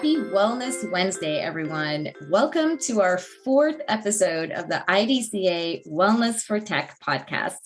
Happy Wellness Wednesday, everyone. Welcome to our fourth episode of the IDCA Wellness for Tech podcast,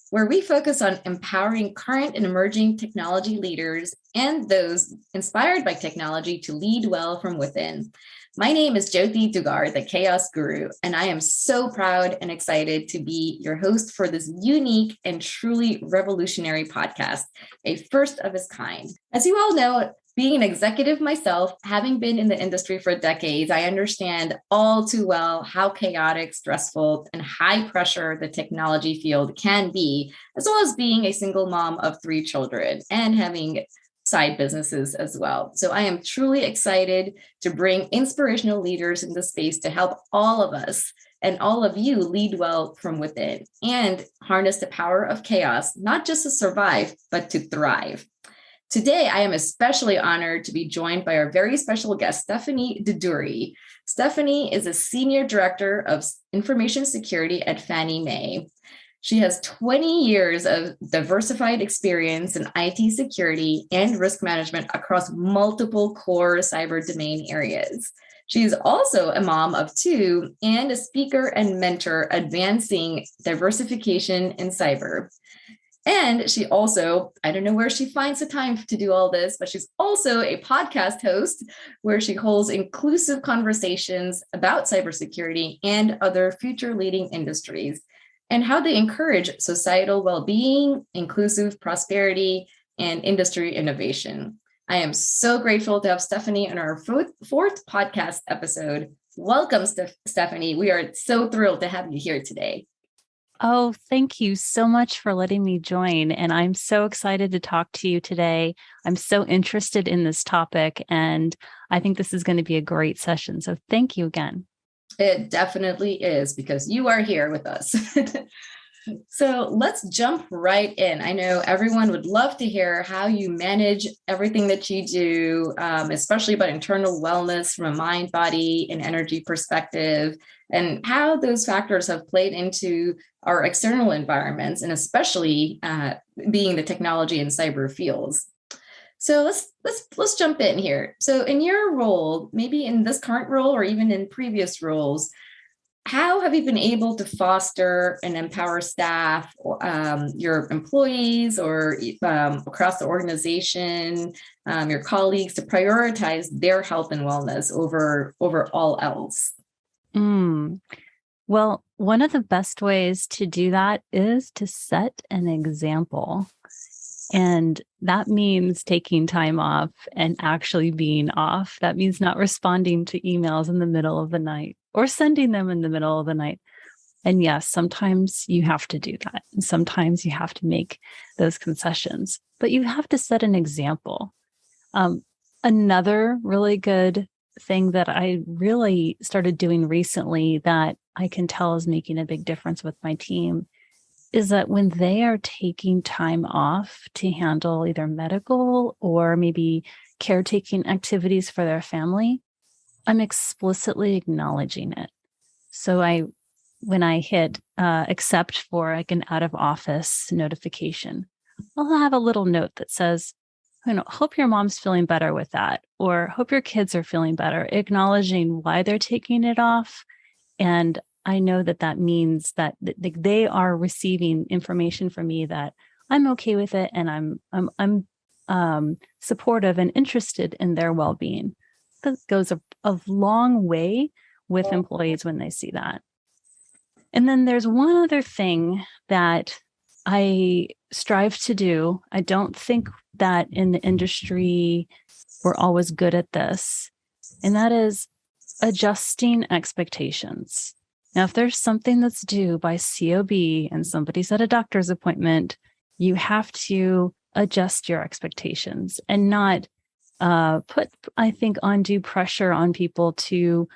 where we focus on empowering current and emerging technology leaders and those inspired by technology to lead well from within. My name is Jyoti Dugar, the Chaos Guru, and I am so proud and excited to be your host for this unique and truly revolutionary podcast, a first of its kind. As you all know, being an executive myself, having been in the industry for decades, I understand all too well how chaotic, stressful, and high pressure the technology field can be, as well as being a single mom of 3 children and having side businesses as well. So I am truly excited to bring inspirational leaders in the space to help all of us and all of you lead well from within and harness the power of chaos, not just to survive, but to thrive. Today, I am especially honored to be joined by our very special guest, Stephanie Derdouri. Stephanie is a Senior Director of Information Security at Fannie Mae. She has 20 years of diversified experience in IT security and risk management across multiple core cyber domain areas. She is also a mom of 2 and a speaker and mentor advancing diversification in cyber. And she also, I don't know where she finds the time to do all this, but she's also a podcast host where she holds inclusive conversations about cybersecurity and other future-leading industries and how they encourage societal well-being, inclusive prosperity, and industry innovation. I am so grateful to have Stephanie on our fourth podcast episode. Welcome, Stephanie. We are so thrilled to have you here today. Oh, thank you so much for letting me join. And I'm so excited to talk to you today. I'm so interested in this topic, and I think this is going to be a great session. So thank you again. It definitely is, because you are here with us. So let's jump right in. I know everyone would love to hear how you manage everything that you do, especially about internal wellness from a mind, body, and energy perspective, and how those factors have played into our external environments, and especially being the technology and cyber fields. So let's jump in here. So in your role, maybe in this current role or even in previous roles, how have you been able to foster and empower staff, your employees, or across the organization, your colleagues, to prioritize their health and wellness over all else? Well, one of the best ways to do that is to set an example. And that means taking time off and actually being off. That means not responding to emails in the middle of the night or sending them in the middle of the night. And yes, sometimes you have to do that. And sometimes you have to make those concessions, but you have to set an example. Another really good thing that I really started doing recently that I can tell is making a big difference with my team is that when they are taking time off to handle either medical or maybe caretaking activities for their family, I'm explicitly acknowledging it. So when I hit accept for like an out of office notification, I'll have a little note that says, hope your mom's feeling better with that, or hope your kids are feeling better, acknowledging why they're taking it off. And I know that means that they are receiving information from me that I'm okay with it, and I'm supportive and interested in their well-being. That goes a long way with employees when they see that. And then there's one other thing that I strive to do. I don't think that in the industry we're always good at this, and that is adjusting expectations. Now, if there's something that's due by COB and somebody's at a doctor's appointment, you have to adjust your expectations and not put, I think, undue pressure on people to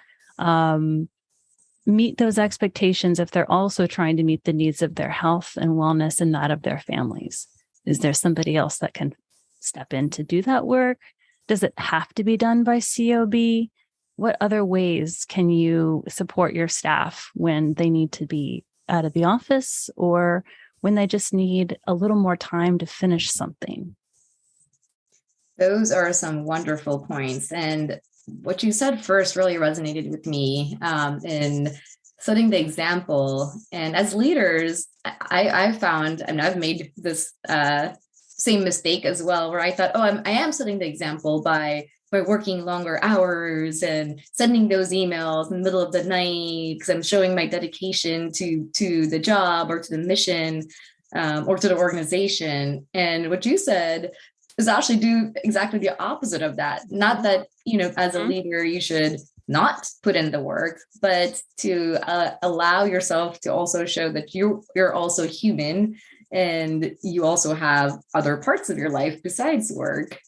meet those expectations if they're also trying to meet the needs of their health and wellness and that of their families. Is there somebody else that can step in to do that work? Does it have to be done by COB? What other ways can you support your staff when they need to be out of the office or when they just need a little more time to finish something? Those are some wonderful points. And what you said first really resonated with me in setting the example. And as leaders, I found, and I've made this same mistake as well, where I thought, oh, I am setting the example by working longer hours and sending those emails in the middle of the night because I'm showing my dedication to the job or to the mission or to the organization. And what you said is actually do exactly the opposite of that. Not that, as a leader, you should not put in the work, but to allow yourself to also show that you're also human and you also have other parts of your life besides work.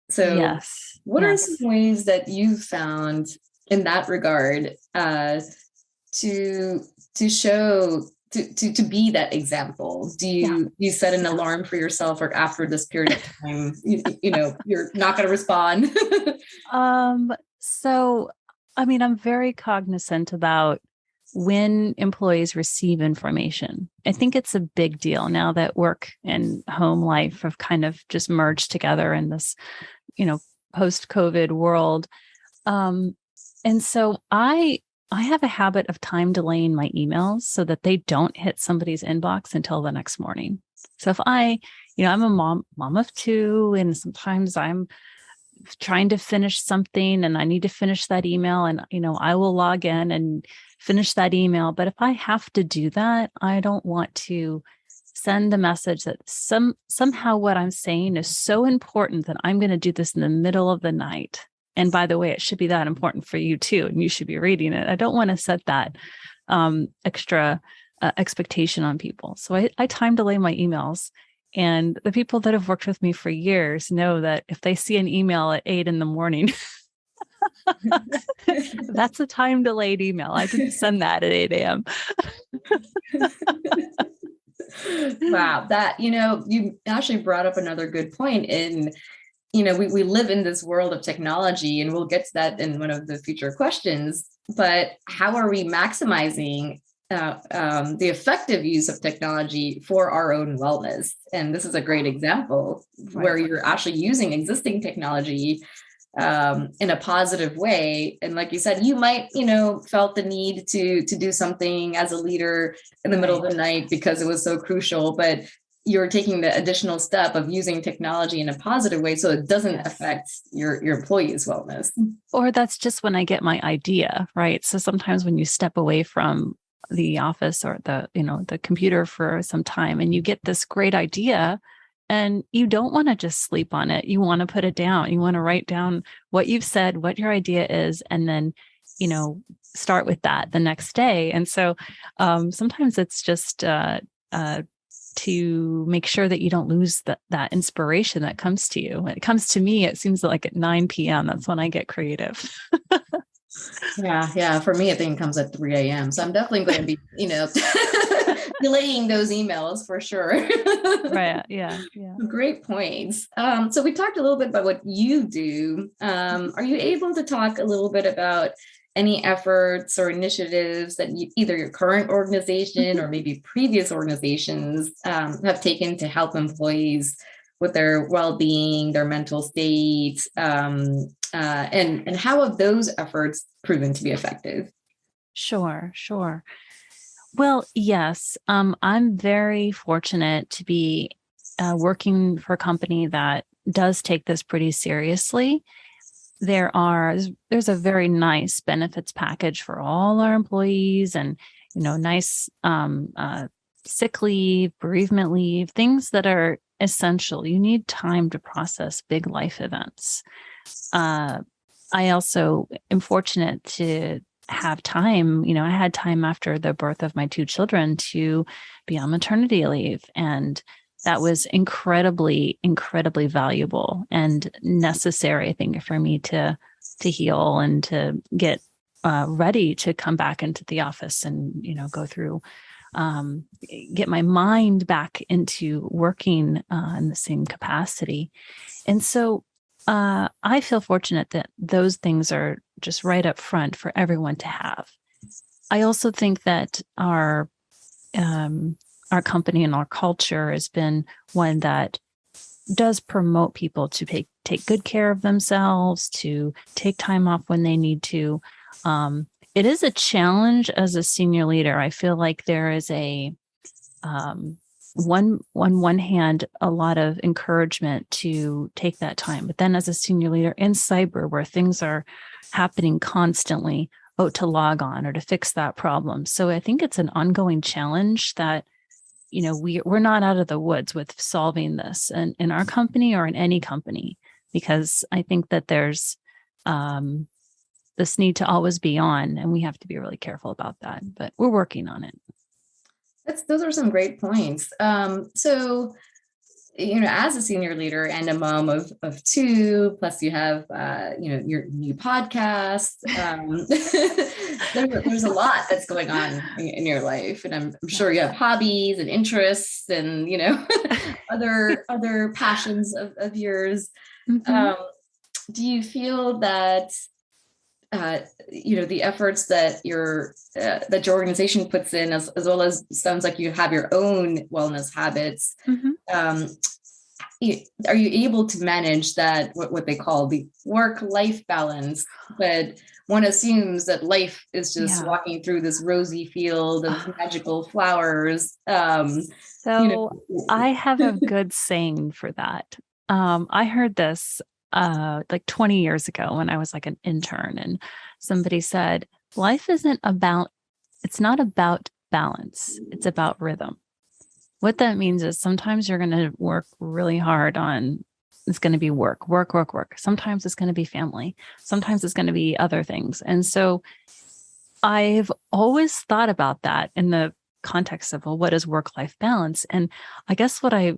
So yes. What are some ways that you found in that regard to show to be that example? Do you set an alarm for yourself, or after this period of time, you're not going to respond? So, I mean, I'm very cognizant about when employees receive information. I think it's a big deal now that work and home life have kind of just merged together in this, post-COVID world. And so I have a habit of time delaying my emails so that they don't hit somebody's inbox until the next morning. So if I'm a mom of two, and sometimes I'm trying to finish something and I need to finish that email, and, I will log in and finish that email. But if I have to do that, I don't want to send the message that somehow what I'm saying is so important that I'm going to do this in the middle of the night. And by the way, it should be that important for you too, and you should be reading it. I don't want to set that extra expectation on people. So I time delay my emails. And the people that have worked with me for years know that if they see an email at 8 a.m, that's a time delayed email. I didn't send that at 8 a.m. Wow, that, you actually brought up another good point in, we live in this world of technology, and we'll get to that in one of the future questions, but how are we maximizing the effective use of technology for our own wellness? And this is a great example where you're actually using existing technology in a positive way. And like you said, you might, felt the need to do something as a leader in the middle of the night because it was so crucial, but you're taking the additional step of using technology in a positive way so it doesn't affect your employees' wellness. Or that's just when I get my idea, right? So sometimes when you step away from the office or the computer for some time and you get this great idea, and you don't want to just sleep on it. You want to put it down. You want to write down what you've said, what your idea is, and then, start with that the next day. And so sometimes it's just to make sure that you don't lose that inspiration that comes to you. When it comes to me, it seems like at 9 p.m. That's when I get creative. Yeah. For me, I think it comes at 3 a.m. So I'm definitely going to be, delaying those emails for sure. Right. Yeah. Great points. So we talked a little bit about what you do. Are you able to talk a little bit about any efforts or initiatives that either your current organization or maybe previous organizations have taken to help employees with their well-being, their mental state, and how have those efforts proven to be effective? Sure. Well, yes, I'm very fortunate to be working for a company that does take this pretty seriously. There's a very nice benefits package for all our employees, and nice sick leave, bereavement leave, things that are essential. You need time to process big life events. I also am fortunate to have time. I had time after the birth of my two children to be on maternity leave. And that was incredibly, incredibly valuable and necessary, I think, for me to heal and to get ready to come back into the office and, go through, get my mind back into working in the same capacity. And so I feel fortunate that those things are just right up front for everyone to have. I also think that our company and our culture has been one that does promote people to take good care of themselves, to take time off when they need to. It is a challenge as a senior leader. I feel like there is a on one hand, a lot of encouragement to take that time. But then as a senior leader in cyber, where things are happening constantly, to log on or to fix that problem. So I think it's an ongoing challenge that, we're not out of the woods with solving this in our company or in any company, because I think that there's this need to always be on, and we have to be really careful about that, but we're working on it. Those are some great points. So, as a senior leader and a mom of two, plus you have, your new podcast, there's a lot that's going on in your life. And I'm sure you have hobbies and interests and, other passions of yours. Mm-hmm. Do you feel that the efforts that your organization puts in, as well as sounds like you have your own wellness habits, Mm-hmm. Are you able to manage that, what they call the work-life balance? But one assumes that life is just walking through this rosy field of magical flowers. So I have a good saying for that. I heard this like 20 years ago when I was like an intern, and somebody said, life it's not about balance. It's about rhythm. What that means is sometimes you're going to work really hard on, it's going to be work. Sometimes it's going to be family. Sometimes it's going to be other things. And so I've always thought about that in the context of, well, what is work-life balance? And I guess what I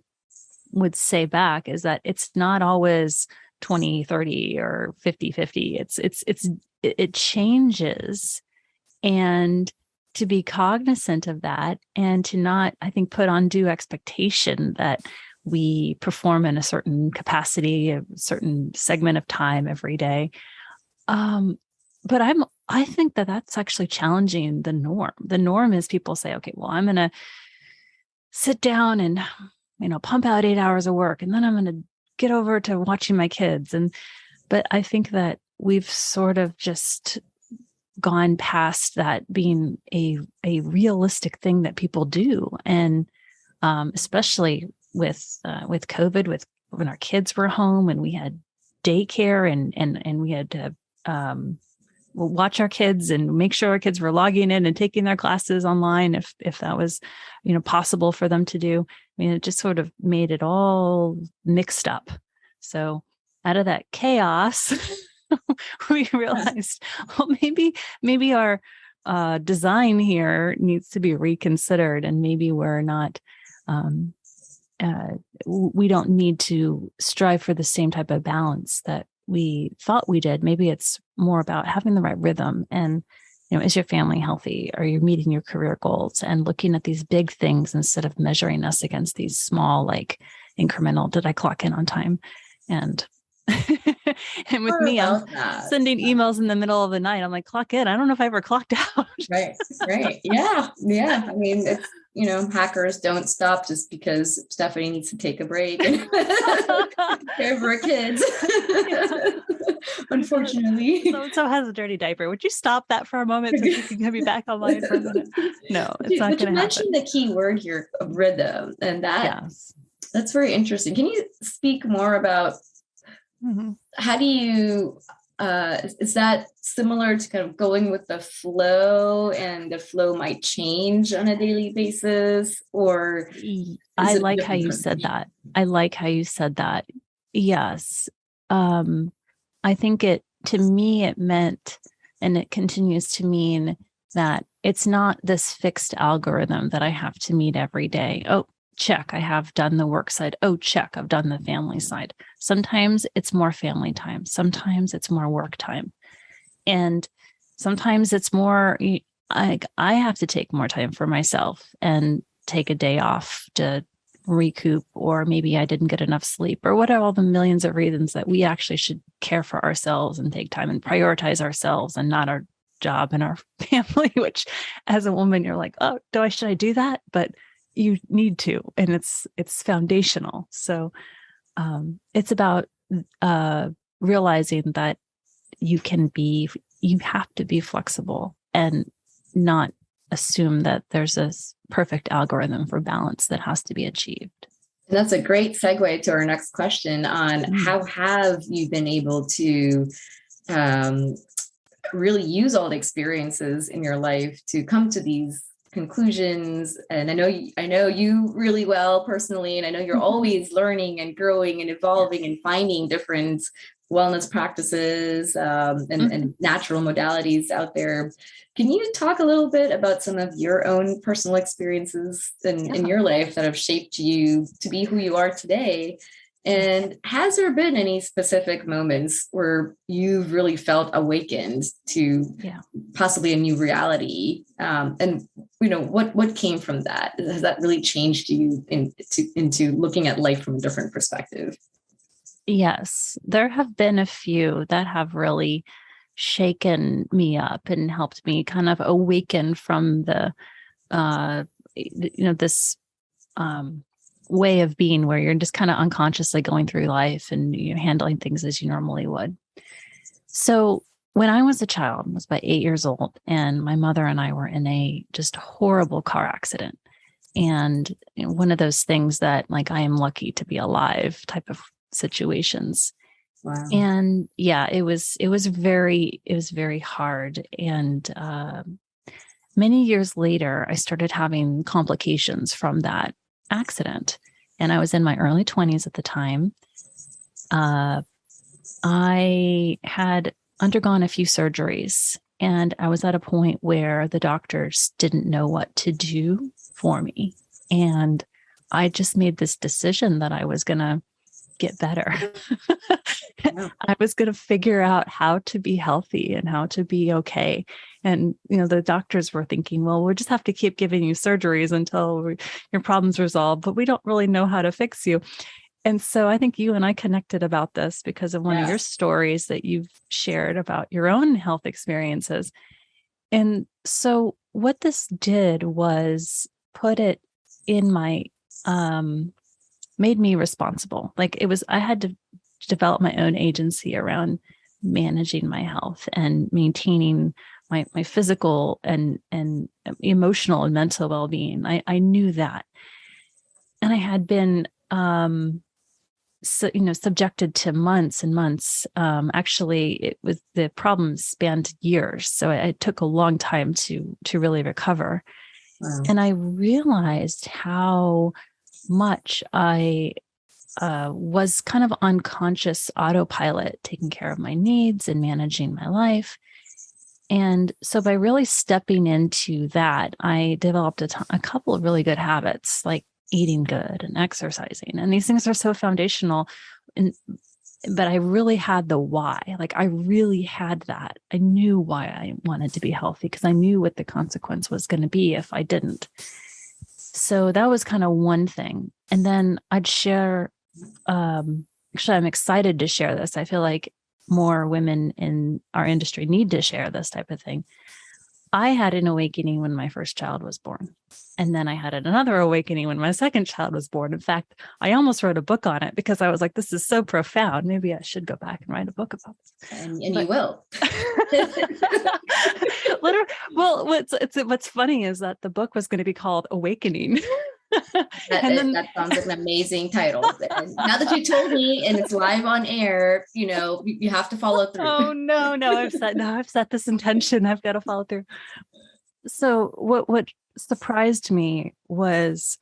would say back is that it's not always 20-30 or 50-50. It changes, and to be cognizant of that, and to not, I think, put undue expectation that we perform in a certain capacity, a certain segment of time every day. But I think that that's actually challenging the norm. The norm is people say, okay, well, I'm going to sit down and, pump out 8 hours of work, and then I'm going to get over to watching my kids. But I think that we've sort of just gone past that being a realistic thing that people do. And especially with COVID, when our kids were home and we had daycare and we had to watch our kids and make sure our kids were logging in and taking their classes online if that was possible for them to do. I mean, it just sort of made it all mixed up. So out of that chaos, we realized, well, maybe our design here needs to be reconsidered, and maybe we're not. We don't need to strive for the same type of balance that we thought we did. Maybe it's more about having the right rhythm, and is your family healthy? Are you meeting your career goals? And looking at these big things instead of measuring us against these small, like incremental. Did I clock in on time? And and with me, I'm sending emails in the middle of the night. I'm like, clock in. I don't know if I ever clocked out. Right. Yeah. I mean, it's, hackers don't stop just because Stephanie needs to take a break and care for her kids. Unfortunately. So has a dirty diaper. Would you stop that for a moment so you can be back online for a minute? No, it's not going to happen. You mentioned the key word here, rhythm, and that's very interesting. Can you speak more about how do you, is that similar to kind of going with the flow, and the flow might change on a daily basis? Or I like how you said that. Yes. I think to me, it meant, and it continues to mean, that it's not this fixed algorithm that I have to meet every day. Oh, check, I have done the work side. Oh, check, I've done the family side. Sometimes it's more family time. Sometimes it's more work time. And sometimes it's more, I have to take more time for myself and take a day off to recoup, or maybe I didn't get enough sleep, or what are all the millions of reasons that we actually should care for ourselves and take time and prioritize ourselves and not our job and our family, which as a woman, you're like, oh, should I do that? But you need to, and it's foundational. So it's about realizing that you have to be flexible and not assume that there's a perfect algorithm for balance that has to be achieved. And that's a great segue to our next question on how have you been able to really use all the experiences in your life to come to these conclusions. And I know you really well personally, and I know you're always learning and growing and evolving and finding different wellness practices and natural modalities out there. Can you talk a little bit about some of your own personal experiences in your life that have shaped you to be who you are today? And has there been any specific moments where you've really felt awakened to possibly a new reality? And what came from that? Has that really changed you into looking at life from a different perspective? Yes, there have been a few that have really shaken me up and helped me kind of awaken from the, this way of being where you're just kind of unconsciously going through life and you're handling things as you normally would. So when I was a child, I was about 8 years old, and my mother and I were in a just horrible car accident. And one of those things that, like, I am lucky to be alive type of situations. Wow. And it was very hard. And many years later, I started having complications from that accident. And I was in my early 20s at the time. I had undergone a few surgeries, and I was at a point where the doctors didn't know what to do for me. And I just made this decision that I was going to get better. I was going to figure out how to be healthy and how to be okay. And, the doctors were thinking, well, we'll just have to keep giving you surgeries until your problem's resolved, but we don't really know how to fix you. And so I think you and I connected about this because of one of your stories that you've shared about your own health experiences. And so what this did was put it in my, made me responsible. I had to develop my own agency around managing my health and maintaining my physical and emotional and mental well-being. I knew that. And I had been, subjected to months and months. Actually, the problems spanned years. So it took a long time to really recover. Wow. And I realized how much I was kind of unconscious autopilot, taking care of my needs and managing my life. And so by really stepping into that, I developed a couple of really good habits, like eating good and exercising. And these things are so foundational. But I really had the why. I really had that. I knew why I wanted to be healthy because I knew what the consequence was going to be if I didn't. So that was kind of one thing. And then I'd share, actually, I'm excited to share this. I feel like more women in our industry need to share this type of thing. I had an awakening when my first child was born. And then I had another awakening when my second child was born. In fact, I almost wrote a book on it because I was like, this is so profound. Maybe I should go back and write a book about this. And you will. Well, what's funny is that the book was going to be called Awakening. That sounds like an amazing title. And now that you told me and it's live on air, you have to follow through. Oh, no, I've set this intention. I've got to follow through. So what surprised me was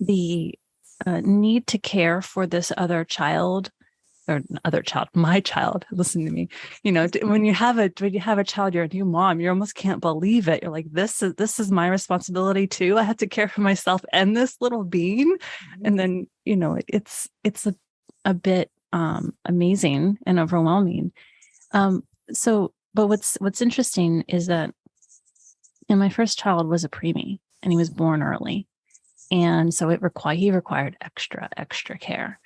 the need to care for this my child. Listen to me. When you have a child, you're a new mom. You almost can't believe it. You're like, this is my responsibility too. I have to care for myself and this little being. And then, it's a bit amazing and overwhelming. But what's interesting is that, my first child was a preemie and he was born early. And so he required extra care.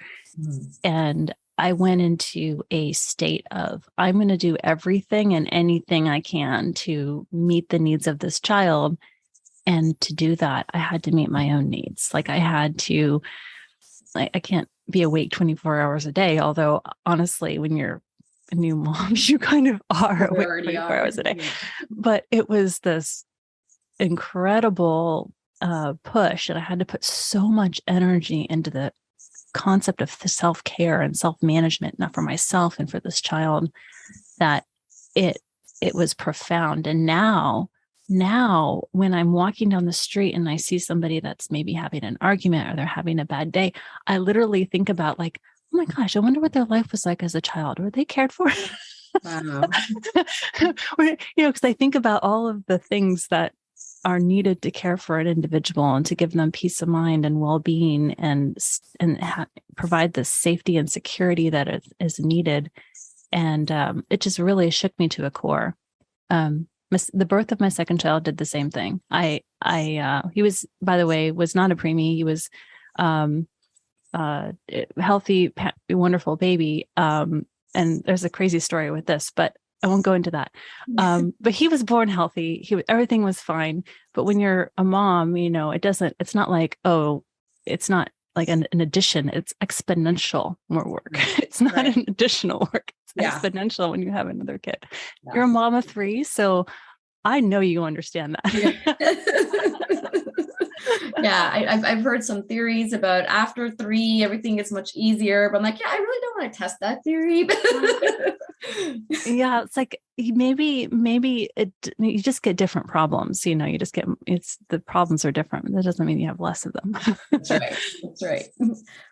And I went into a state of, I'm going to do everything and anything I can to meet the needs of this child. And to do that, I had to meet my own needs. I had to, I can't be awake 24 hours a day. Although honestly, when you're a new mom, you kind of are awake 24 hours a day. But it was this incredible push, and I had to put so much energy into the concept of self-care and self-management, not for myself and for this child, that it was profound. And now when I'm walking down the street and I see somebody that's maybe having an argument or they're having a bad day, I literally think about like, oh my gosh, I wonder what their life was like as a child. Were they cared for? Wow. Because I think about all of the things that are needed to care for an individual and to give them peace of mind and well-being and provide the safety and security that is needed. And it just really shook me to a core. The birth of my second child did the same thing. He was, by the way, was not a preemie. He was healthy, wonderful baby. And there's a crazy story with this, but I won't go into that. But he was born healthy. Everything was fine. But when you're a mom, it's not like, it's not like an addition. It's exponential more work. It's not an additional work. It's exponential when you have another kid. Yeah. You're a mom of 3, so I know you understand that. Yeah, I've heard some theories about after 3, everything gets much easier. But I'm like, I really don't want to test that theory. Yeah, it's like maybe you just get different problems. You just get the problems are different. That doesn't mean you have less of them. That's right.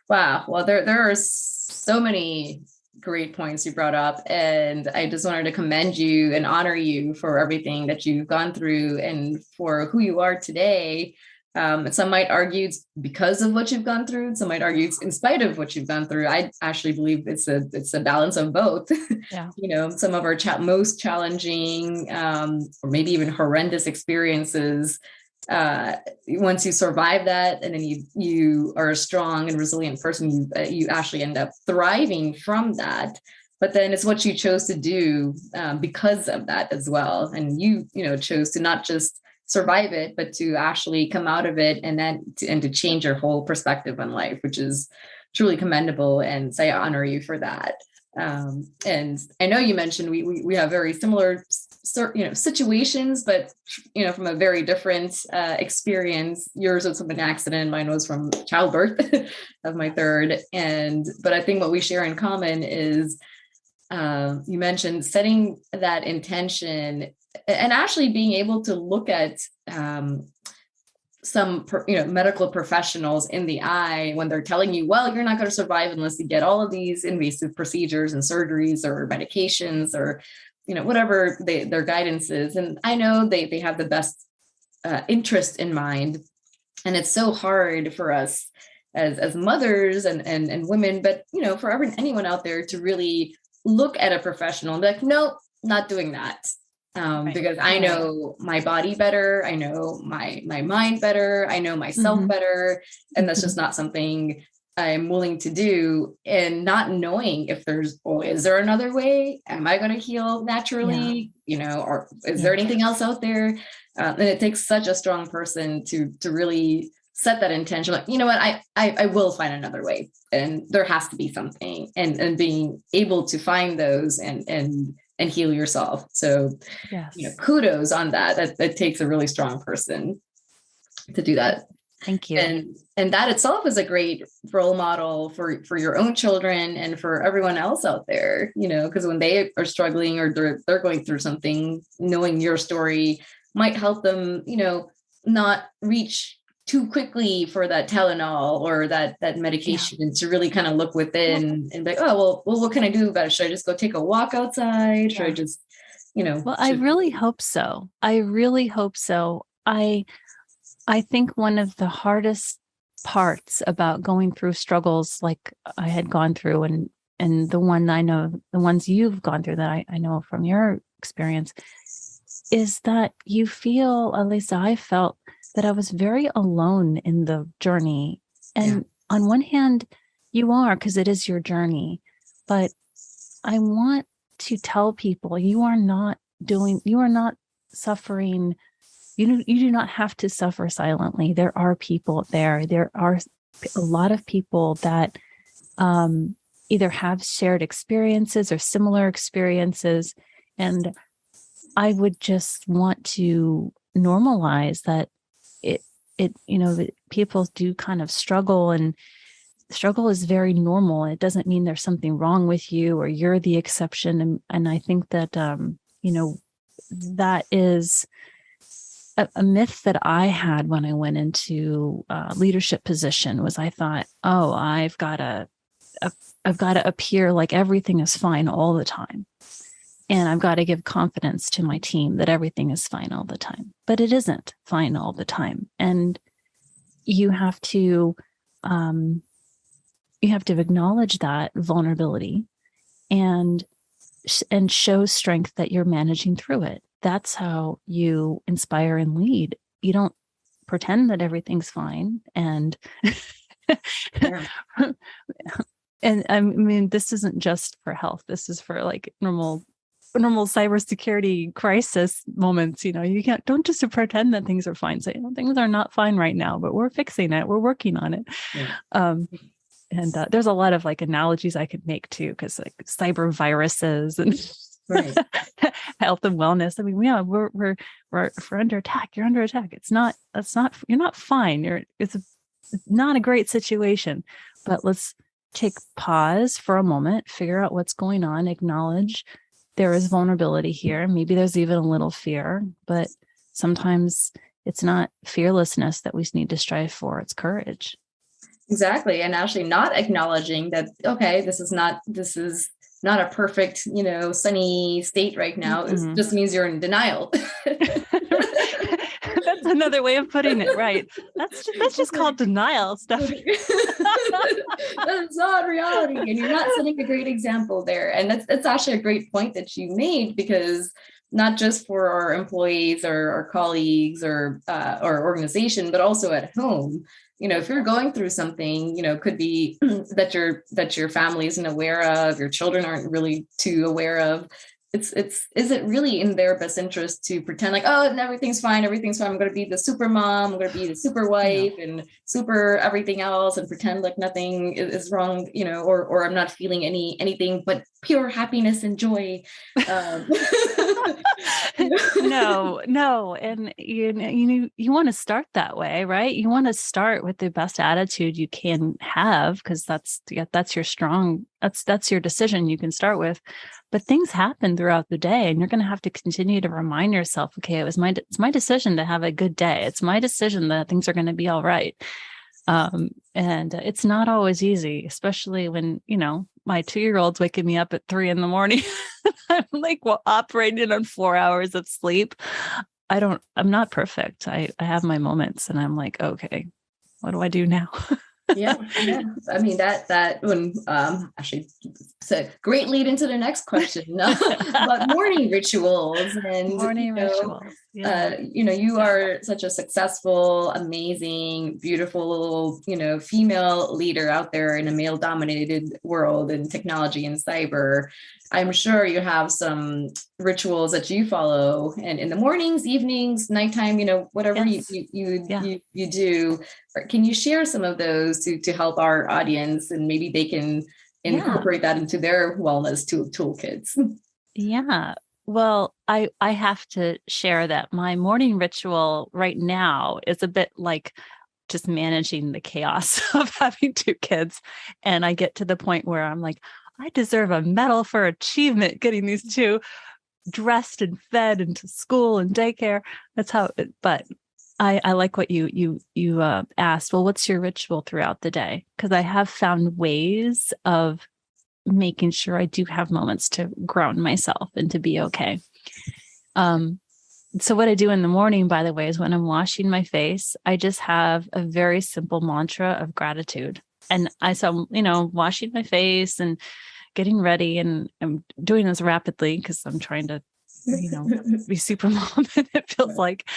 Wow. Well, there are so many great points you brought up, and I just wanted to commend you and honor you for everything that you've gone through and for who you are today. And some might argue it's because of what you've gone through. Some might argue it's in spite of what you've gone through. I actually believe it's a balance of both. Yeah. Some of our most challenging, or maybe even horrendous experiences, once you survive that, and then you are a strong and resilient person, you actually end up thriving from that. But then it's what you chose to do because of that as well. And you chose to not just survive it, but to actually come out of it and to change your whole perspective on life, which is truly commendable. And so I honor you for that. And I know you mentioned we have very similar, situations, but from a very different experience. Yours was from an accident, mine was from childbirth of my third. But I think what we share in common is you mentioned setting that intention and actually being able to look at some medical professionals in the eye when they're telling you, well, you're not going to survive unless you get all of these invasive procedures and surgeries or medications or whatever their guidance is. And I know they have the best interest in mind, and it's so hard for us as mothers and women, but for anyone out there to really look at a professional and be like, nope, not doing that. Right. Because I know my body better. I know my mind better. I know myself better. And that's just not something I'm willing to do. And not knowing if is there another way? Am I going to heal naturally? Or is there anything else out there? And it takes such a strong person to really set that intention. Like, what, I will find another way, and there has to be something, and being able to find those and heal yourself. So, yes. Kudos on that. That takes a really strong person to do that. Thank you. And that itself is a great role model for your own children and for everyone else out there, because when they are struggling or they're going through something, knowing your story might help them, not reach too quickly for that Tylenol or that medication, and to really kind of look within and be like, well, what can I do about it? Should I just go take a walk outside? Should I just, Well, I really hope so. I think one of the hardest parts about going through struggles like I had gone through, and the ones you've gone through that I know from your experience, is that you feel, at least I felt, that I was very alone in the journey. And on one hand, you are, because it is your journey. But I want to tell people you are not suffering. You do not have to suffer silently. There are people there. There are a lot of people that either have shared experiences or similar experiences. And I would just want to normalize that that people do kind of struggle, and struggle is very normal. It doesn't mean there's something wrong with you or you're the exception. And I think that, that is a myth that I had when I went into leadership position. Was I thought, oh, I've got to appear like everything is fine all the time. And I've got to give confidence to my team that everything is fine all the time. But it isn't fine all the time. And you have to acknowledge that vulnerability and show strength that you're managing through it. That's how you inspire and lead. You don't pretend that everything's fine. And and I mean, this isn't just for health. This is for like normal cybersecurity crisis moments. Don't just pretend that things are fine. Say, things are not fine right now, but we're fixing it. We're working on it. Yeah. And there's a lot of like analogies I could make too, because like cyber viruses and right. Health and wellness. I mean, we're under attack. You're under attack. You're not fine. It's not a great situation, but let's take pause for a moment, figure out what's going on, acknowledge there is vulnerability here. Maybe there's even a little fear, but sometimes it's not fearlessness that we need to strive for. It's courage. Exactly. And actually not acknowledging that, okay, this is not a perfect, sunny state right now. Mm-hmm. It just means you're in denial. That's another way of putting it, right? That's just called denial stuff. That's not reality, and you're not setting a great example there. And that's actually a great point that you made, because not just for our employees or our colleagues or organization, but also at home. If you're going through something, could be that your family isn't aware of, your children aren't really too aware of. Is it really in their best interest to pretend like, oh, everything's fine. I'm going to be the super mom, I'm going to be the super wife and super everything else, and pretend like nothing is wrong, or I'm not feeling anything but pure happiness and joy. No. And you want to start that way, right? You want to start with the best attitude you can have, because that's your decision you can start with. But things happen throughout the day, and you're going to have to continue to remind yourself, okay, it's my decision to have a good day. It's my decision that things are going to be all right. And it's not always easy, especially when, my 2-year-old's waking me up at 3 a.m. I'm like, operating on 4 hours of sleep. I'm not perfect. I have my moments, and I'm like, okay, what do I do now? Yeah. I mean, that one actually it's a great lead into the next question about morning rituals. And rituals. Yeah. You are such a successful, amazing, beautiful, female leader out there in a male-dominated world in technology and cyber. I'm sure you have some rituals that you follow, and in the mornings, evenings, nighttime, whatever yes. you do. Can you share some of those to help our audience, and maybe they can incorporate that into their wellness toolkits? Yeah. Well, I have to share that my morning ritual right now is a bit like just managing the chaos of having 2 kids. And I get to the point where I'm like, I deserve a medal for achievement getting these 2 dressed and fed into school and daycare. That's how but I like what you asked. Well, what's your ritual throughout the day? Because I have found ways of making sure I do have moments to ground myself and to be okay. So what I do in the morning, by the way, is when I'm washing my face, I just have a very simple mantra of gratitude. And washing my face and getting ready, and I'm doing this rapidly because I'm trying to, be super mom, and it feels like,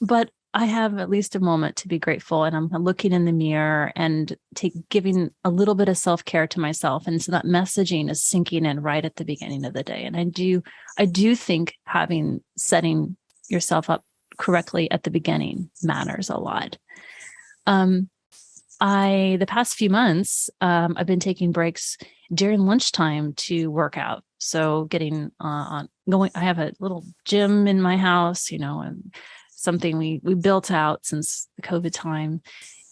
but I have at least a moment to be grateful, and I'm looking in the mirror and giving a little bit of self-care to myself. And so that messaging is sinking in right at the beginning of the day. And I do think setting yourself up correctly at the beginning matters a lot. the past few months, I've been taking breaks during lunchtime to work out. So getting going, I have a little gym in my house, and something we built out since the COVID time.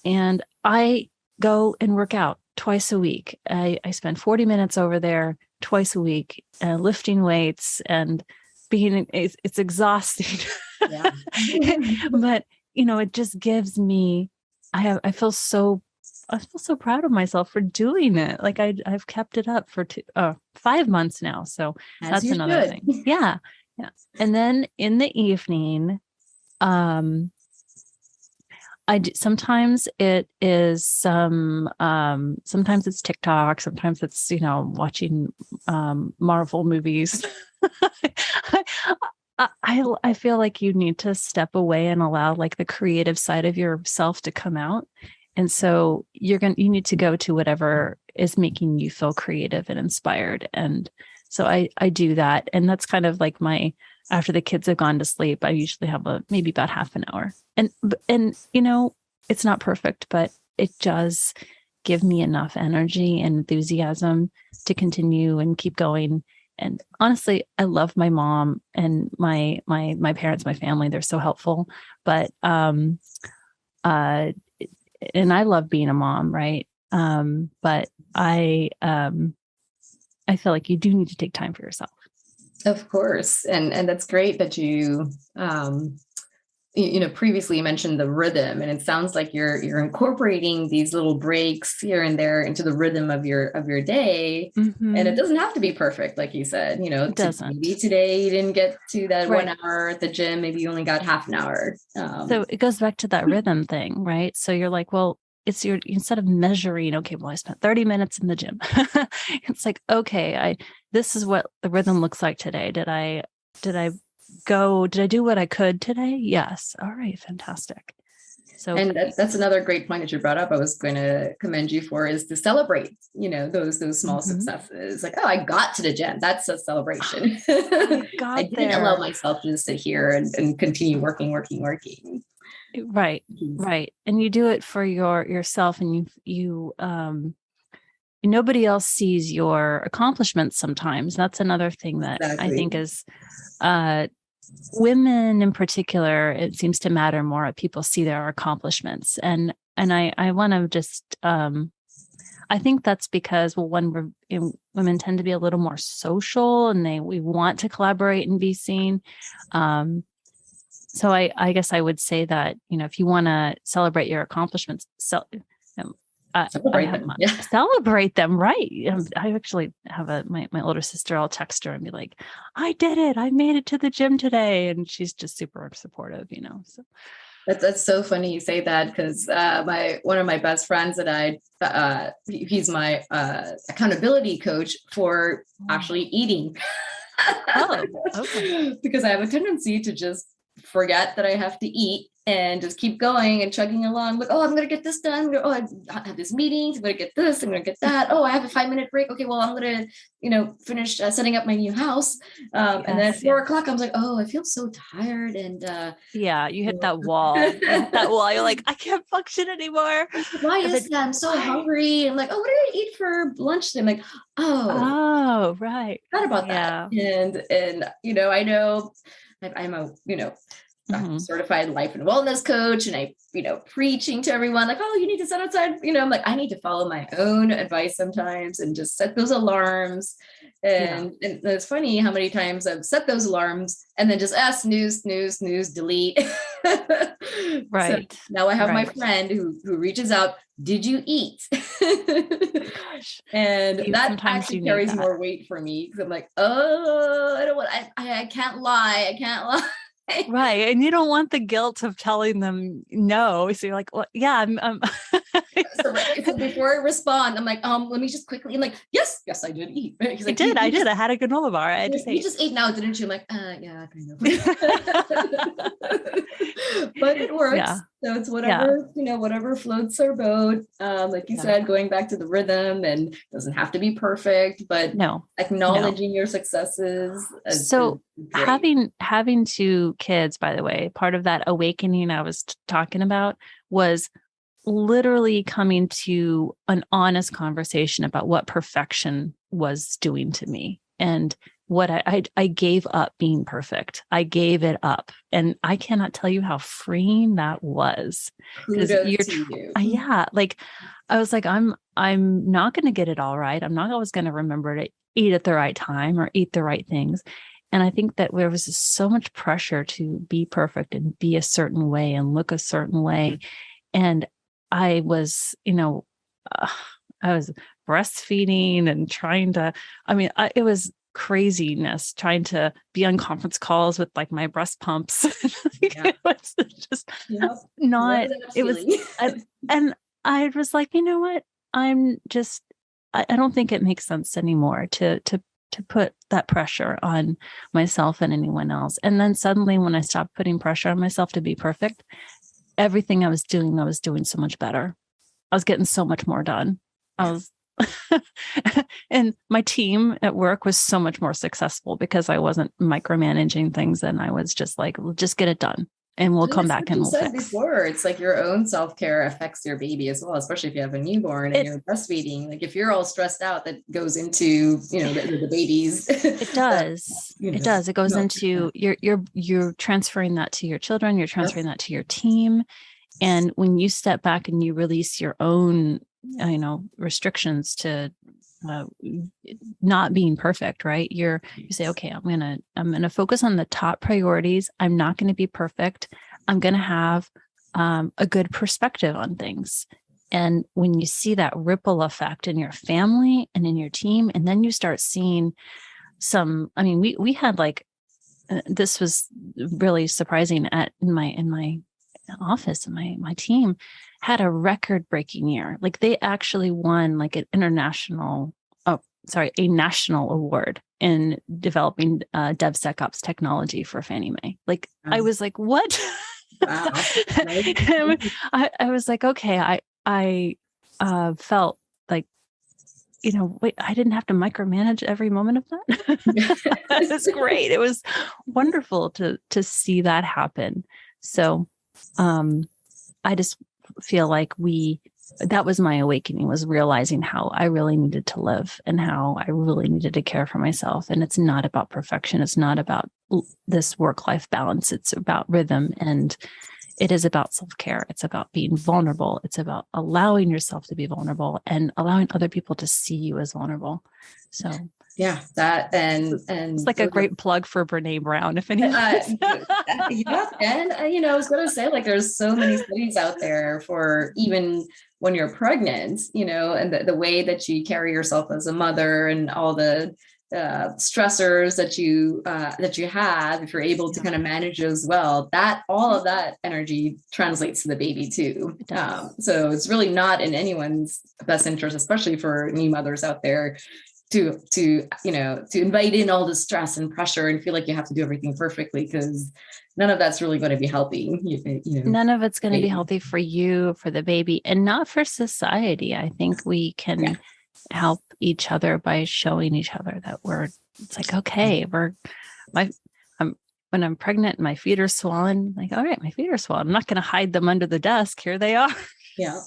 And I go and work out twice a week. I spend 40 minutes over there twice a week, lifting weights, and it's exhausting. Yeah. But, it just gives me, I feel so proud of myself for doing it. Like I've kept it up for 5 months now. So As that's you another should. thing. Yeah. Yeah. And then in the evening, sometimes it is sometimes it's TikTok, sometimes it's, watching, Marvel movies. I feel like you need to step away and allow like the creative side of yourself to come out. And so you need to go to whatever is making you feel creative and inspired. And so I do that. And that's kind of like after the kids have gone to sleep, I usually have maybe about half an hour. And it's not perfect, but it does give me enough energy and enthusiasm to continue and keep going. And honestly, I love my mom and my parents, my family. They're so helpful. But and I love being a mom, right? But I feel like you do need to take time for yourself. Of course. And that's great that you, previously you mentioned the rhythm, and it sounds like you're incorporating these little breaks here and there into the rhythm of your day. Mm-hmm. And it doesn't have to be perfect, like you said. It doesn't. Maybe today you didn't get to that Right. 1 hour at the gym. Maybe you only got half an hour. So it goes back to that rhythm thing, right? So you're like, well, instead of measuring, okay, well, I spent 30 minutes in the gym. It's like, okay, this is what the rhythm looks like today. Did I do what I could today? Yes. All right. Fantastic. So, and that's another great point that you brought up. I was going to commend you for is to celebrate, those small successes. Like, oh, I got to the gym. That's a celebration. I didn't allow myself to just sit here and continue working. Right. Right. And you do it for yourself, and you nobody else sees your accomplishments sometimes. That's another thing that I think is women in particular, it seems to matter more. People see their accomplishments. And I want to just, I think that's because, women tend to be a little more social, and we want to collaborate and be seen. So I guess I would say that, if you want to celebrate your accomplishments, celebrate them. Right. I actually have my older sister. I'll text her and be like, I did it. I made it to the gym today. And she's just super supportive, so. That's so funny you say that, because one of my best friends that he's my accountability coach for actually eating. Oh, okay. Because I have a tendency to just forget that I have to eat and just keep going and chugging along. Like, oh, I'm going to get this done. I have this meeting. I'm going to get this. I'm going to get that. Oh, I have a 5-minute break. Okay, well, I'm going to, finish setting up my new house. And then at 4 o'clock, I was like, oh, I feel so tired. And you hit that wall. You're like, I can't function anymore. Why is that? I'm so hungry. I'm like, oh, what did I eat for lunch today? I'm like, oh, right. Thought about that. And I know I'm a, certified life and wellness coach, and I, preaching to everyone like, oh, you need to set outside, I'm like, I need to follow my own advice sometimes and just set those alarms. And it's funny how many times I've set those alarms and then just snooze, delete. Right. So now I have my friend who reaches out. Did you eat? Gosh. And that actually carries more weight for me, because I'm like, oh, I don't want, I can't lie. Right. And you don't want the guilt of telling them no. So you're like, well, yeah, I'm so before I respond, I'm like, let me just quickly, I'm like, yes, I did eat. I did. I had a granola bar. You just ate now, didn't you? I'm like, yeah, kind of. But it works. Yeah. So it's whatever, whatever floats our boat. Like you said, going back to the rhythm, and it doesn't have to be perfect, but acknowledging your successes. So having 2 kids, by the way, part of that awakening I was talking about was literally coming to an honest conversation about what perfection was doing to me, and what I gave up being perfect. I gave it up. And I cannot tell you how freeing that was. Because Kudos to you. yeah, like I was like, I'm not going to get it all right. I'm not always going to remember to eat at the right time or eat the right things. And I think that there was just so much pressure to be perfect and be a certain way and look a certain way. And I was, I was breastfeeding and trying to, it was craziness trying to be on conference calls with like my breast pumps. Yeah. It was just not, it was, and I was like, you know what? I don't think it makes sense anymore to put that pressure on myself and anyone else. And then suddenly when I stopped putting pressure on myself to be perfect, everything I was doing so much better. I was getting so much more done. And my team at work was so much more successful because I wasn't micromanaging things, and I was just like, we'll just get it done and we'll come back and we'll fix. Before, it's like your own self-care affects your baby as well, especially if you have a newborn and you're breastfeeding. Like if you're all stressed out, that goes into, the babies. It does. It does. It goes into you're transferring that to your children, you're transferring that to your team. And when you step back and you release your own restrictions to not being perfect, right? You say, okay, I'm going to focus on the top priorities. I'm not going to be perfect. I'm going to have a good perspective on things. And when you see that ripple effect in your family and in your team, and then you start seeing we had like, this was really surprising in my office, and my team had a record-breaking year. Like they actually won like a national award in developing DevSecOps technology for Fannie Mae. Like I was like, what? Wow. I was like, okay, I felt like, wait, I didn't have to micromanage every moment of that. It was great. It was wonderful to see that happen. So I just feel like that was my awakening, was realizing how I really needed to live and how I really needed to care for myself. And it's not about perfection. It's not about this work-life balance. It's about rhythm, and it is about self-care. It's about being vulnerable. It's about allowing yourself to be vulnerable and allowing other people to see you as vulnerable. So yeah, that and it's like a great plug for Brene Brown, if anyone. Yeah, and I was going to say, like, there's so many studies out there for even when you're pregnant, and the way that you carry yourself as a mother and all the stressors that you have, if you're able to kind of manage as well, that all of that energy translates to the baby too. So it's really not in anyone's best interest, especially for new mothers out there, to invite in all the stress and pressure and feel like you have to do everything perfectly, because none of that's really going to be helping. None of it's going to be healthy for you, for the baby, and not for society. I think we can help each other by showing each other that it's like, okay, when I'm pregnant and my feet are swollen, like, all right, my feet are swollen. I'm not going to hide them under the desk. Here they are. Yeah.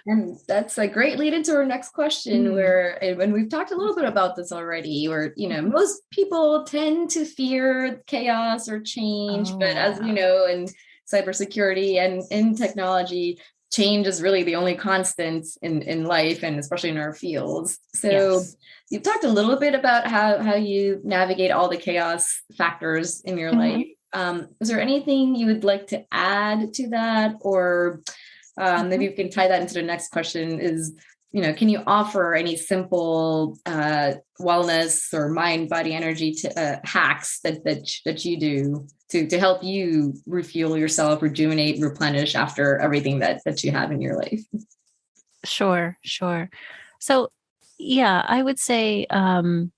And that's a great lead into our next question, when we've talked a little bit about this already, where, most people tend to fear chaos or change, but as you know, in cybersecurity and in technology, change is really the only constant in life, and especially in our fields. So you've talked a little bit about how you navigate all the chaos factors in your life. Is there anything you would like to add to that, or maybe we can tie that into the next question is, can you offer any simple wellness or mind, body, energy hacks that you do to help you refuel yourself, rejuvenate, replenish after everything that you have in your life? Sure. So, yeah, I would say when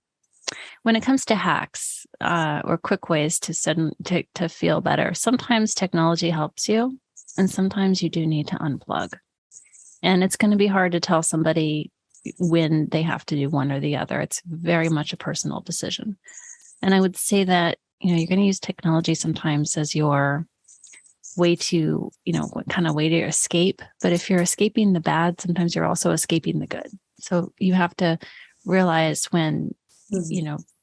it comes to hacks or quick ways to feel better, sometimes technology helps you, and sometimes you do need to unplug. And it's going to be hard to tell somebody when they have to do one or the other. It's very much a personal decision. And I would say that, you're going to use technology sometimes as your way to, what kind of way to escape. But if you're escaping the bad, sometimes you're also escaping the good. So you have to realize when,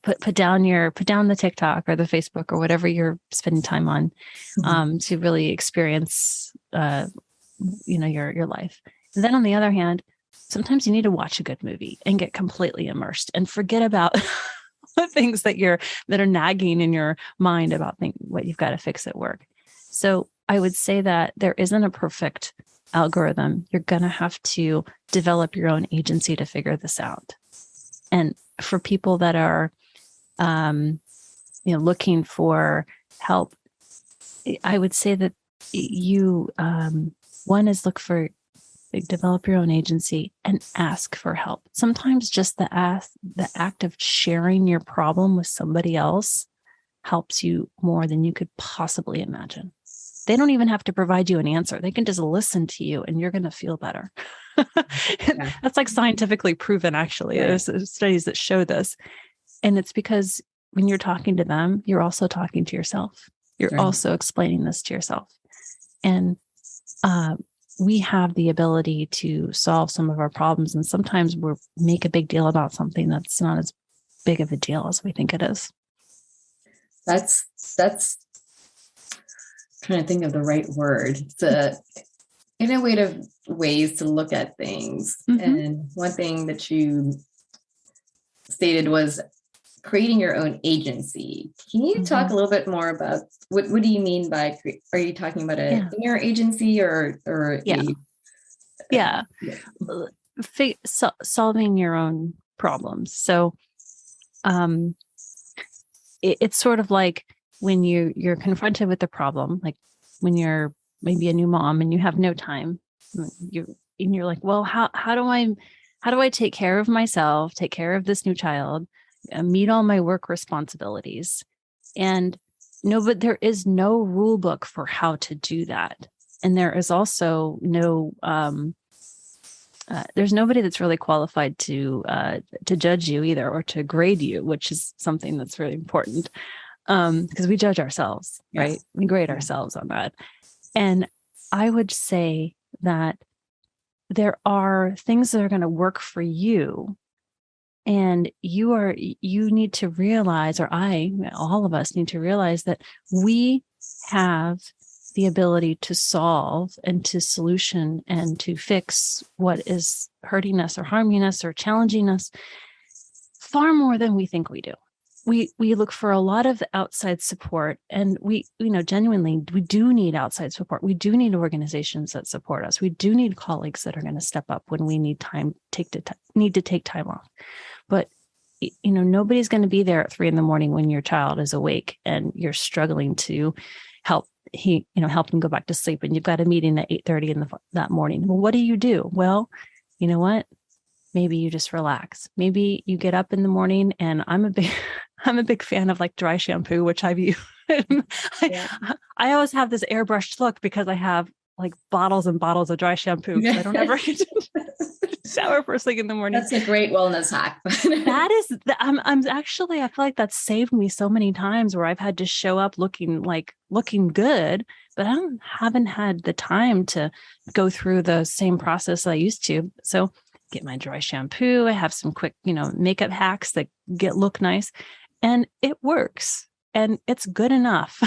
put down the TikTok or the Facebook or whatever you're spending time on, to really experience, your life. And then on the other hand, sometimes you need to watch a good movie and get completely immersed and forget about the things that are nagging in your mind about what you've got to fix at work. So I would say that there isn't a perfect algorithm. You're going to have to develop your own agency to figure this out. And for people that are, looking for help, I would say that one is develop your own agency and ask for help. Sometimes just the act of sharing your problem with somebody else helps you more than you could possibly imagine. They don't even have to provide you an answer. They can just listen to you and you're going to feel better. Yeah. That's like scientifically proven, actually. Right. There's studies that show this. And it's because when you're talking to them, you're also talking to yourself. You're also explaining this to yourself. And we have the ability to solve some of our problems. And sometimes we make a big deal about something that's not as big of a deal as we think it is. That's trying to think of the right word. It's innovative ways to look at things. Mm-hmm. And one thing that you stated was creating your own agency. Can you talk a little bit more about what do you mean by, are you talking about an inner agency or solving your own problems. So it's sort of like when you're confronted with the problem, like when you're maybe a new mom and you have no time, you're like, well, how do I take care of myself, take care of this new child, meet all my work responsibilities? And but there is no rule book for how to do that. And there is also no, there's nobody that's really qualified to judge you either, or to grade you, which is something that's really important. Because we judge ourselves, right? We grade ourselves on that. And I would say that there are things that are going to work for you. And you need to realize, or all of us need to realize, that we have the ability to solve and to solution and to fix what is hurting us or harming us or challenging us far more than we think we do. We look for a lot of outside support, and we genuinely, we do need outside support. We do need organizations that support us. We do need colleagues that are going to step up when we need to take time off. But nobody's going to be there at 3 a.m. when your child is awake and you're struggling to help him go back to sleep, and you've got a meeting at 8:30 that morning. Well, what do? Well, you know what? Maybe you just relax. Maybe you get up in the morning, and I'm a big fan of like dry shampoo, which I've used. I always have this airbrushed look because I have like bottles and bottles of dry shampoo. I don't ever get to shower first thing in the morning. That's a great wellness hack. That is, I'm actually, I feel like that's saved me so many times where I've had to show up looking good, but I haven't had the time to go through the same process I used to. So get my dry shampoo. I have some quick, makeup hacks that look nice, and it works, and it's good enough.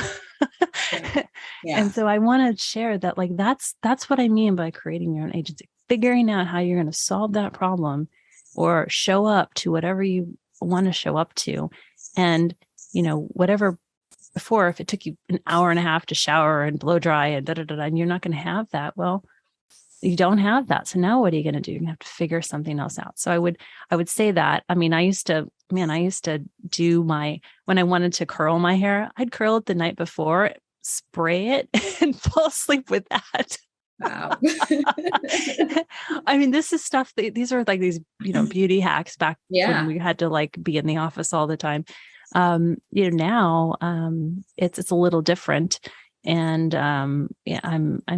And so I want to share that, like, that's what I mean by creating your own agency, figuring out how you're going to solve that problem or show up to whatever you want to show up to. And, whatever before, if it took you an hour and a half to shower and blow dry and and you're not going to have that. Well, you don't have that. So now what are you going to do? You're going to have to figure something else out. So I would say that. I mean, I used to do when I wanted to curl my hair, I'd curl it the night before, spray it, and fall asleep with that. Wow. I mean, this is stuff these are like these, beauty hacks back when we had to like be in the office all the time. Now it's a little different. And I'm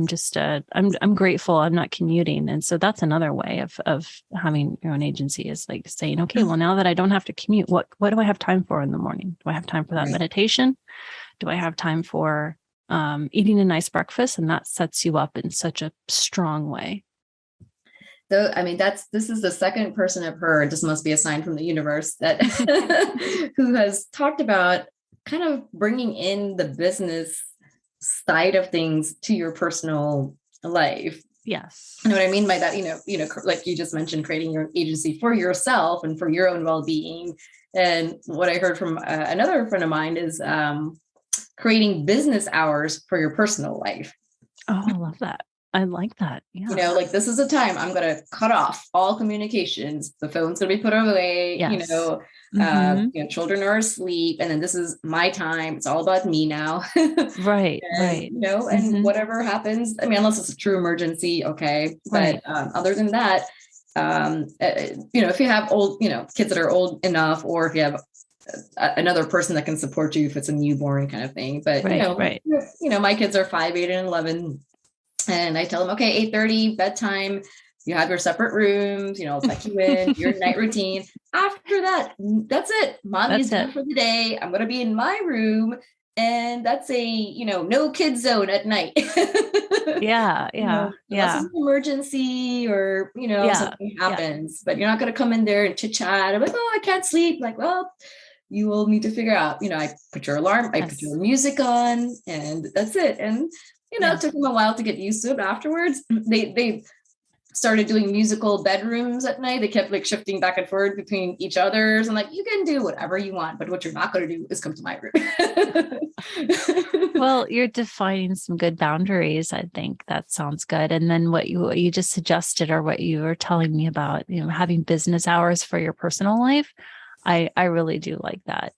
just I'm grateful I'm not commuting. And so that's another way of having your own agency, is like saying, okay, well, now that I don't have to commute, what do I have time for in the morning? Do I have time for that meditation? Do I have time for eating a nice breakfast, and that sets you up in such a strong way. So, I mean, this is the second person I've heard, this must be a sign from the universe, that who has talked about kind of bringing in the business side of things to your personal life. Yes. And what I mean by that, like you just mentioned, creating your agency for yourself and for your own well-being. And what I heard from another friend of mine is creating business hours for your personal life. Oh, I love that. I like that. Yeah. Like, this is a time I'm going to cut off all communications. The phone's going to be put away. Yes. Children are asleep, and then this is my time. It's all about me now. Right. And, and whatever happens, I mean, unless it's a true emergency, okay. But other than that, if you have old, kids that are old enough, or if you have another person that can support you if it's a newborn kind of thing. But my kids are 5, 8, and 11. And I tell them, okay, 8:30 bedtime, you have your separate rooms, I'll tuck you in, your night routine. After that, that's it. Mommy's done for the day. I'm going to be in my room. And that's a, no kids zone at night. Yeah. Unless it's an emergency or, something happens, but you're not going to come in there and chit chat. I'm like, oh, I can't sleep. Like, well, you will need to figure out, I put your alarm, I put your music on, and that's it. And it took them a while to get used to it. Afterwards, they started doing musical bedrooms at night. They kept like shifting back and forth between each other's. I'm like, you can do whatever you want, but what you're not going to do is come to my room. Well, you're defining some good boundaries. I think that sounds good. And then what you just suggested, or what you were telling me about, having business hours for your personal life, I really do like that.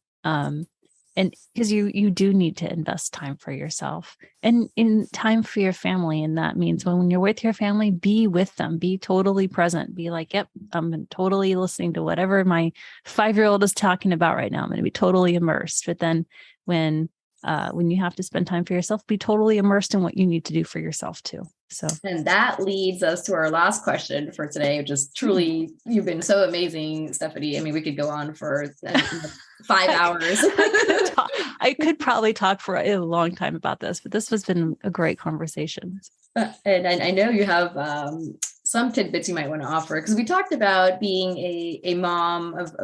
And because you do need to invest time for yourself and in time for your family. And that means when you're with your family, be with them, be totally present, be like, yep, I'm totally listening to whatever my 5-year-old is talking about right now. I'm going to be totally immersed. But then when you have to spend time for yourself, be totally immersed in what you need to do for yourself too. So, and that leads us to our last question for today, which is truly, you've been so amazing, Stephanie. I mean, we could go on for 5 hours. I could probably talk for a long time about this, but this has been a great conversation. And I know you have some tidbits you might want to offer, because we talked about being a mom of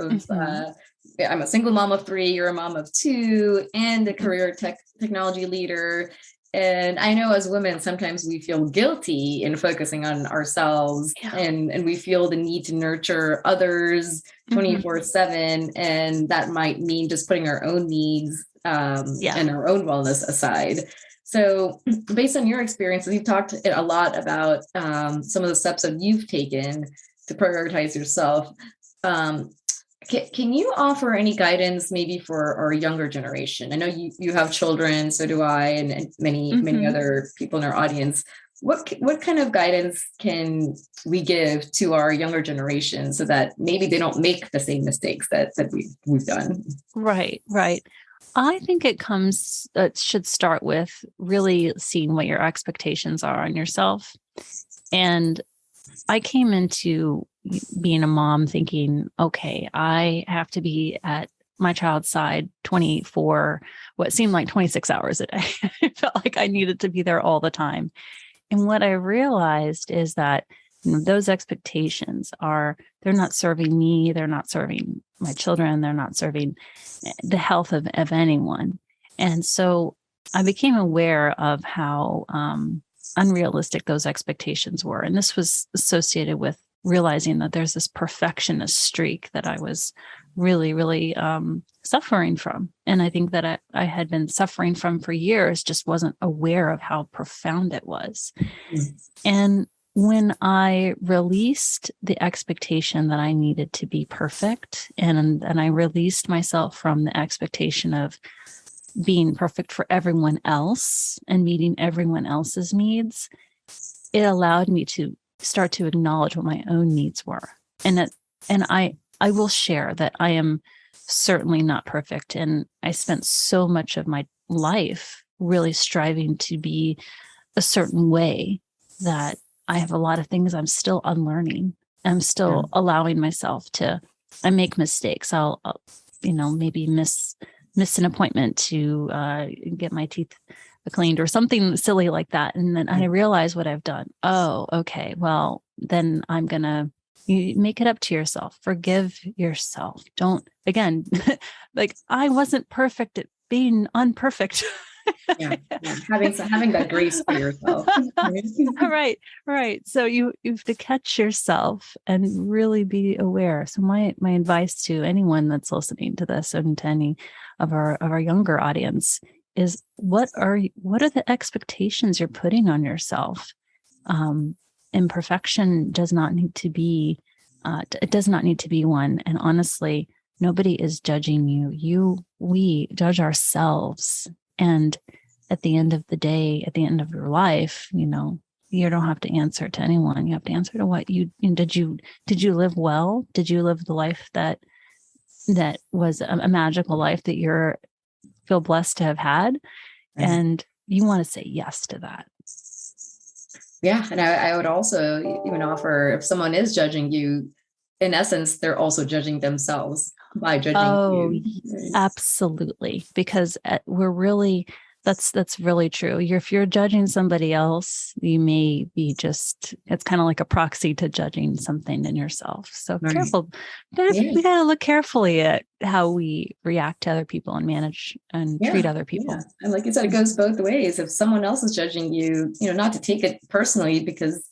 I'm a single mom of 3, you're a mom of 2, and a career technology leader. And I know as women, sometimes we feel guilty in focusing on ourselves, and we feel the need to nurture others 24/7. And that might mean just putting our own needs and our own wellness aside. So based on your experiences, you've talked a lot about some of the steps that you've taken to prioritize yourself. Can you offer any guidance maybe for our younger generation? I know you have children, so do I, and many other people in our audience. What kind of guidance can we give to our younger generation so that maybe they don't make the same mistakes that we've done? Right. I think it should start with really seeing what your expectations are on yourself. And I came into being a mom thinking, okay, I have to be at my child's side 24, what seemed like 26 hours a day. I felt like I needed to be there all the time. And what I realized is that those expectations they're not serving me, they're not serving my children, they're not serving the health of anyone. And so I became aware of how unrealistic those expectations were. And this was associated with realizing that there's this perfectionist streak that I was really, really suffering from. And I think that I had been suffering from for years, just wasn't aware of how profound it was. And when I released the expectation that I needed to be perfect, and I released myself from the expectation of being perfect for everyone else and meeting everyone else's needs, it allowed me to start to acknowledge what my own needs were. And I will share that I am certainly not perfect. And I spent so much of my life really striving to be a certain way that I have a lot of things I'm still unlearning. I'm still allowing myself I make mistakes. I'll maybe miss an appointment to get my teeth cleaned or something silly like that. And then I realize what I've done. Oh, okay. Well, then you make it up to yourself. Forgive yourself. Don't, again, like I wasn't perfect at being unperfect. Yeah. Having that grace for yourself. Right. So you have to catch yourself and really be aware. So my advice to anyone that's listening to this and to any of our younger audience is what are the expectations you're putting on yourself? Imperfection does not need to be it does not need to be one. And honestly, nobody is judging you. We judge ourselves. And at the end of the day, at the end of your life, you don't have to answer to anyone. You have to answer to what did you live well? Did you live the life that was a magical life that you feel blessed to have had? And you want to say yes to that. Yeah. And I would also even offer, if someone is judging you, in essence, they're also judging themselves by judging you. Absolutely. Because we're really, that's really true. If you're judging somebody else, you may be it's kind of like a proxy to judging something in yourself. So careful. We got to look carefully at how we react to other people and manage and treat other people. Yeah. And like you said, it goes both ways. If someone else is judging you, not to take it personally, because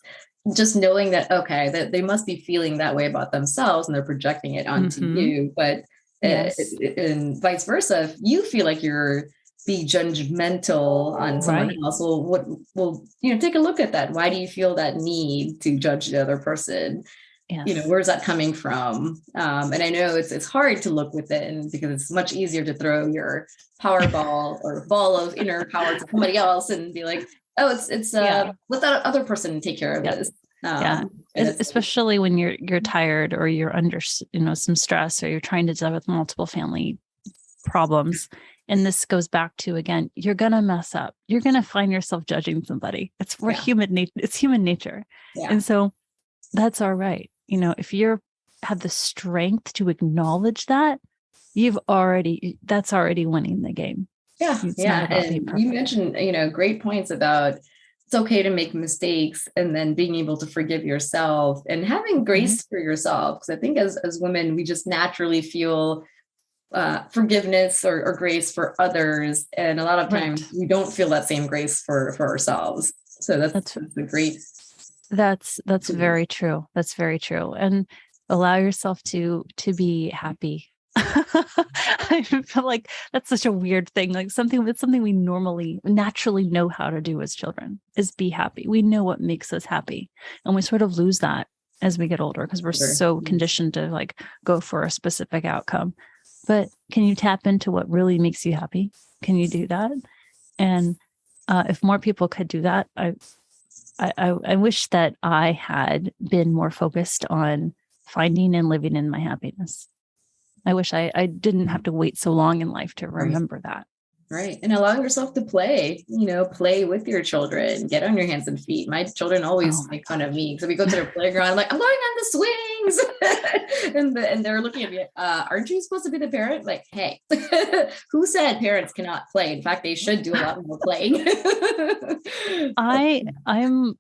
just knowing that, okay, that they must be feeling that way about themselves and they're projecting it onto you. But and vice versa, if you feel like you're be judgmental on someone else, well, take a look at that. Why do you feel that need to judge the other person? Yes. Where's that coming from? And I know it's hard to look within, because it's much easier to throw your Powerball or ball of inner power to somebody else and be like, oh, it's let that other person take care of this. Especially when you're tired or you're under some stress, or you're trying to deal with multiple family problems. And this goes back to, again, you're gonna mess up. You're gonna find yourself judging somebody. It's human nature. It's human nature, and so that's all right. If you have the strength to acknowledge that, that's already winning the game. Yeah. And you mentioned, great points about it's okay to make mistakes, and then being able to forgive yourself and having grace for yourself. Because I think as women, we just naturally feel forgiveness or grace for others. And a lot of times we don't feel that same grace for ourselves. So that's a great. That's very true. That's very true. And allow yourself to be happy. I feel like that's such a weird thing. Like something we naturally know how to do as children is be happy. We know what makes us happy. And we sort of lose that as we get older, because we're so conditioned to go for a specific outcome. But can you tap into what really makes you happy? Can you do that? And if more people could do that, I wish that I had been more focused on finding and living in my happiness. I wish I didn't have to wait so long in life to remember that. Right. And allowing yourself to play, play with your children, get on your hands and feet. My children always make fun of me. So we go to their playground, I'm like, I'm going on the swings. and they're looking at me, aren't you supposed to be the parent? Like, hey, who said parents cannot play? In fact, they should do a lot more playing. I'm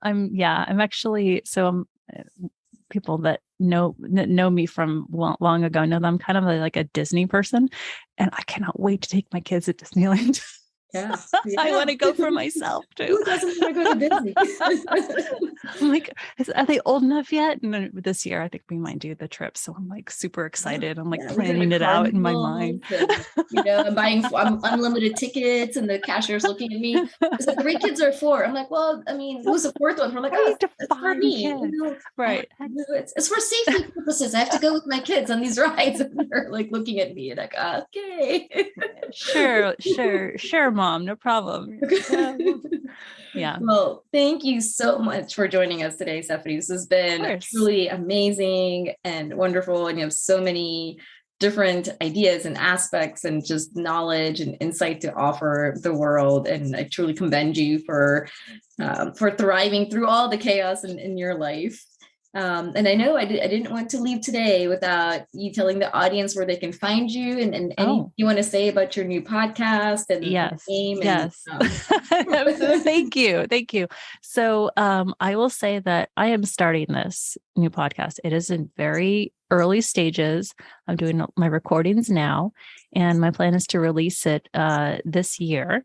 actually, so people that know me from long ago know that I'm kind of like a Disney person, and I cannot wait to take my kids at Disneyland. Yeah. I want to go for myself too. Who doesn't want to go to Disney? I'm like, are they old enough yet? And then this year, I think we might do the trip. So I'm like super excited. I'm like planning it out in my mind. And, I'm buying unlimited tickets, and the cashier's looking at me. It's like 3 kids or 4. I'm like, well, I mean, who's the 4th one? I'm like, oh, it's for me. Right. It's for safety purposes. I have to go with my kids on these rides. And they're like looking at me and like, okay. Sure, Mom, no problem. Yeah. Well, thank you so much for joining us today, Stephanie. This has been truly amazing and wonderful. And you have so many different ideas and aspects and just knowledge and insight to offer the world. And I truly commend you for thriving through all the chaos in your life. And I know I didn't want to leave today without you telling the audience where they can find you and anything you want to say about your new podcast and Yes. name. Yes. And, Thank you. Thank you. So I will say that I am starting this new podcast. It is in very early stages. I'm doing my recordings now, and my plan is to release it this year.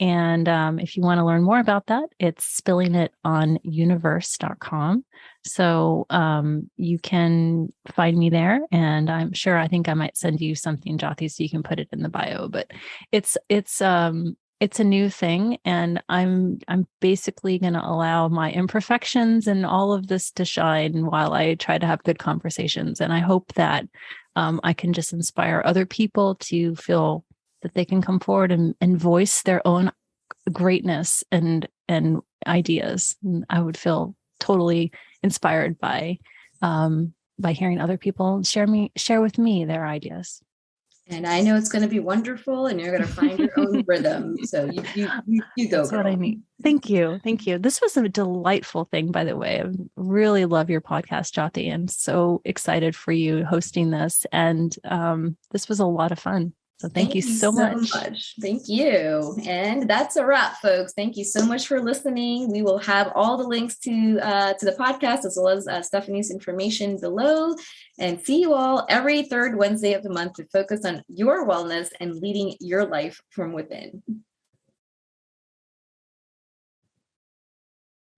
And if you want to learn more about that, it's spilling it on universe.com. So you can find me there. And I think I might send you something, Jyoti, so you can put it in the bio. But it's a new thing. And I'm basically going to allow my imperfections and all of this to shine while I try to have good conversations. And I hope that I can just inspire other people to feel that they can come forward and voice their own greatness and ideas. And I would feel totally inspired by hearing other people share with me their ideas. And I know it's going to be wonderful, and you're going to find your own rhythm. So you go. That's what I need. Thank you. Thank you. This was a delightful thing, by the way. I really love your podcast, Jyoti, and so excited for you hosting this. And this was a lot of fun. So thank you so much. Thank you. And that's a wrap, folks. Thank you so much for listening. We will have all the links to the podcast as well as Stephanie's information below. And see you all every third Wednesday of the month to focus on your wellness and leading your life from within.